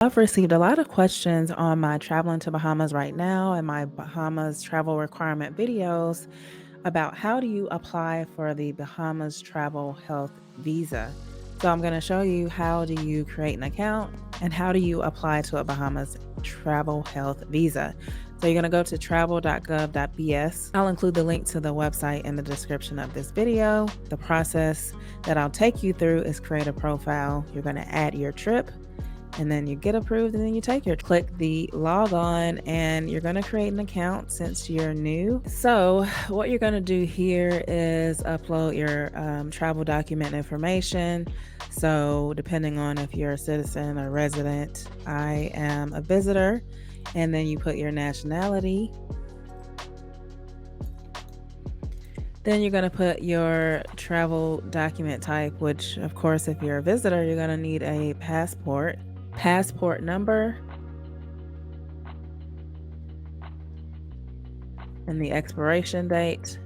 I've received a lot of questions on my traveling to Bahamas right now and my Bahamas travel requirement videos about how do you apply for the Bahamas Travel Health Visa. So I'm going to show you how do you create an account and how do you apply to a Bahamas Travel Health Visa. So you're going to go to travel.gov.bs. I'll include the link to the website in the description of this video. The process that I'll take you through is create a profile. You're going to add your trip, and then you get approved, and then you click the log on, and you're going to create an account since you're new. So what you're going to do here is upload your travel document information. So depending on if you're a citizen or resident, I am a visitor, and then you put your nationality. Then you're going to put your travel document type, which of course, if you're a visitor, you're going to need a passport number, and the expiration date.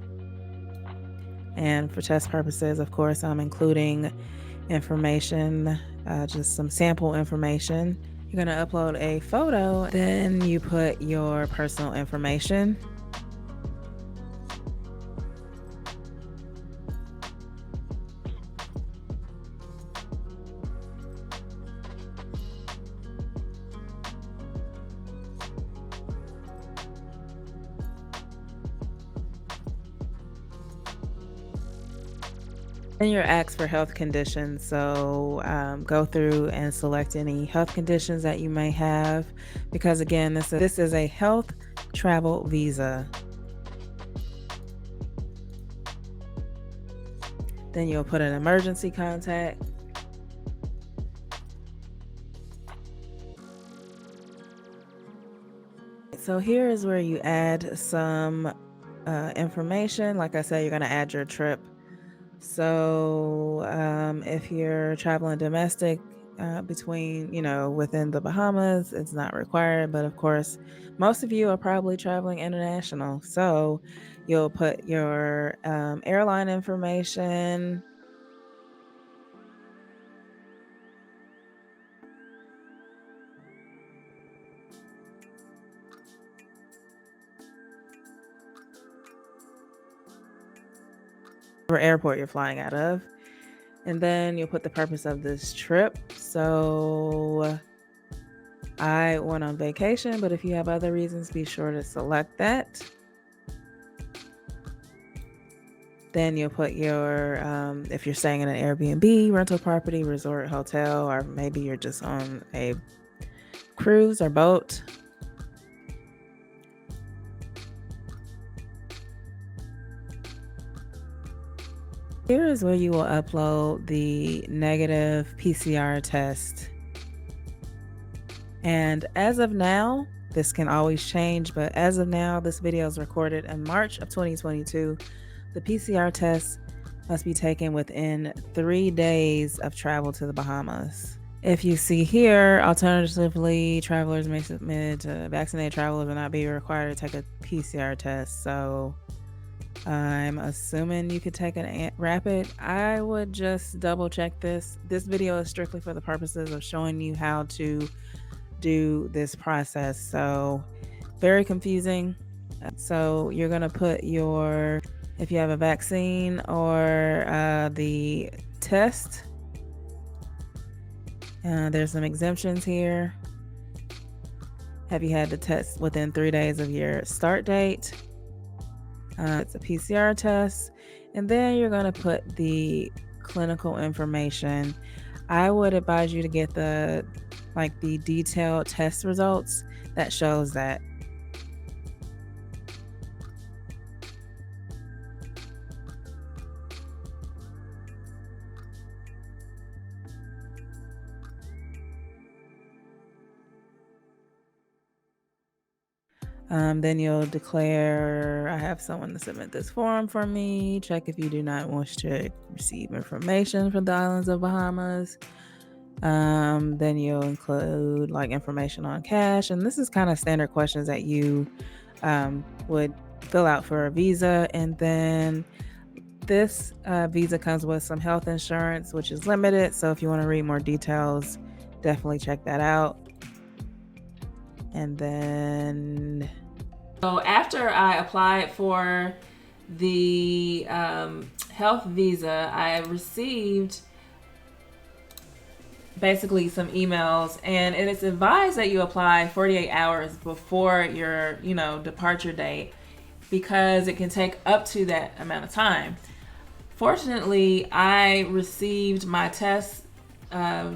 And for test purposes, of course, I'm including information, just some sample information. You're going to upload a photo, then you put your personal information. Then you're asked for health conditions, so go through and select any health conditions that you may have, because again, this is a health travel visa. Then you'll put an emergency contact. So here is where you add some information. Like I said, you're going to add your trip. So if you're traveling domestic between, within the Bahamas, it's not required. But of course, most of you are probably traveling international. So you'll put your airline information. Or airport you're flying out of. And then you'll put the purpose of this trip. So I went on vacation, but if you have other reasons, be sure to select that. Then you'll put your, if you're staying in an Airbnb, rental property, resort, hotel, or maybe you're just on a cruise or boat. Here is where you will upload the negative PCR test. And as of now, this can always change, but as of now, this video is recorded in March of 2022. The PCR test must be taken within 3 days of travel to the Bahamas. If you see here, alternatively, travelers may submit vaccinated travelers will not be required to take a PCR test. So I'm assuming you could take a rapid. I would just double check this. This video is strictly for the purposes of showing you how to do this process. So very confusing. So you're going to put your, if you have a vaccine or the test. There's some exemptions here. Have you had the test within 3 days of your start date? It's a PCR test. And then you're going to put the clinical information. I would advise you to get the detailed test results that shows that. Then you'll declare, I have someone to submit this form for me. Check if you do not wish to receive information from the islands of Bahamas. Then you'll include information on cash. And this is kind of standard questions that you would fill out for a visa. And then this visa comes with some health insurance, which is limited. So if you want to read more details, definitely check that out. And then So after I applied for the health visa, I received basically some emails, and it is advised that you apply 48 hours before your departure date, because it can take up to that amount of time. Fortunately, I received my test a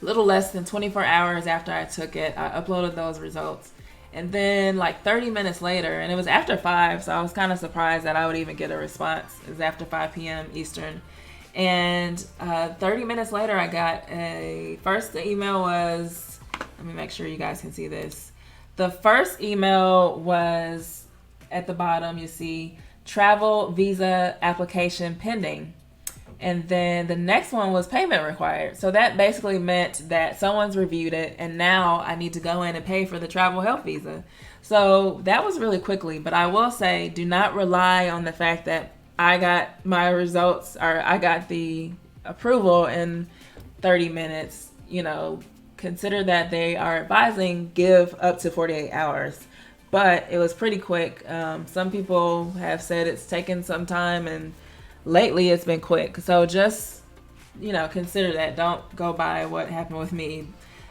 little less than 24 hours after I took it. I uploaded those results, and then like 30 minutes later, and it was after 5, so I was kind of surprised that I would even get a response. It was after 5 p.m. Eastern. And 30 minutes later, I got the email was, let me make sure you guys can see this. The first email was at the bottom, you see travel visa application pending. And then the next one was payment required. So that basically meant that someone's reviewed it, and now I need to go in and pay for the travel health visa. So that was really quickly, but I will say, do not rely on the fact that I got my results, or I got the approval in 30 minutes. Consider that they are advising give up to 48 hours. But it was pretty quick. Some people have said it's taken some time, and lately it's been quick. So just, consider that. Don't go by what happened with me.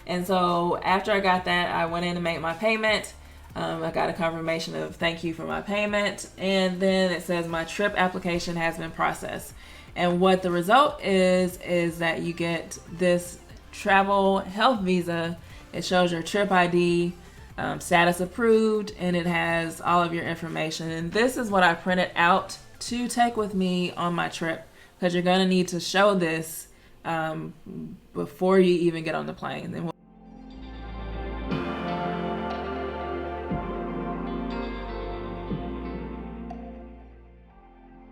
And so after I got that, I went in to make my payment. I got a confirmation of thank you for my payment. And then it says my trip application has been processed. And what the result is that you get this travel health visa. It shows your trip ID, status approved, and it has all of your information. And this is what I printed out to take with me on my trip, because you're going to need to show this before you even get on the plane. And